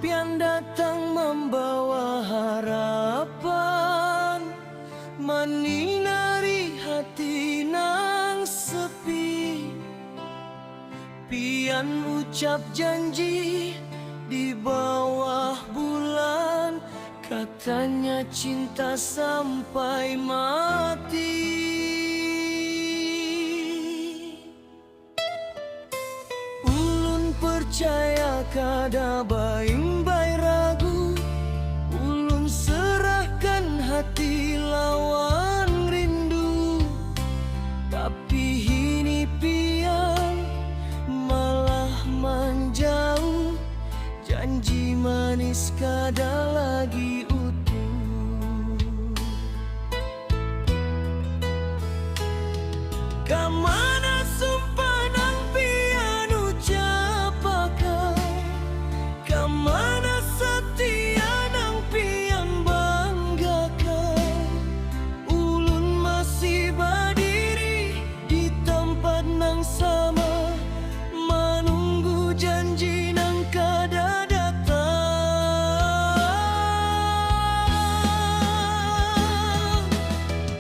pian datang membawa harapan, meninari hati nang sepi. Pian ucap janji di bawah bulan, katanya cinta sampai mati. Ulun percaya kada baing-baing ragu, ulun serahkan hati lawan rindu. Tapi ini pian malah menjauh, janji manis kada lagi utuh. Kamana sumpah nang pian ucapakan, kamana setia nang pian banggakan. Ulun masih berdiri di tempat nang sama, menunggu janji nang kada datang.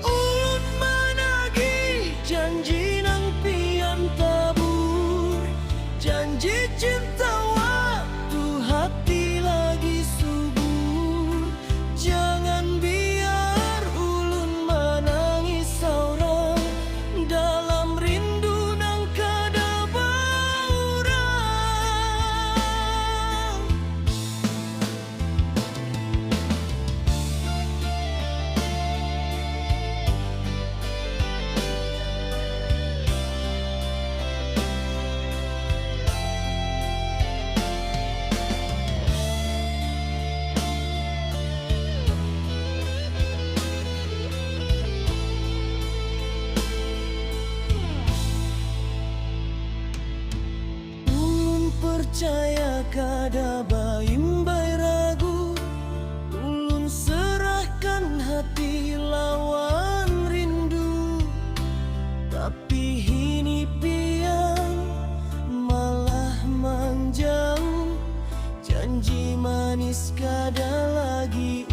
Ulun menagih janji nang pian tabur, janji cinta waktu hati lagi subur. Jangan biar ulun menangis saurang dalam rindu nang kada baurang. Ulun percaya kada baing-baing ragu, ulun serahkan hati lawan rindu. Tapi ini pian malah menjauh, janji manis kada lagi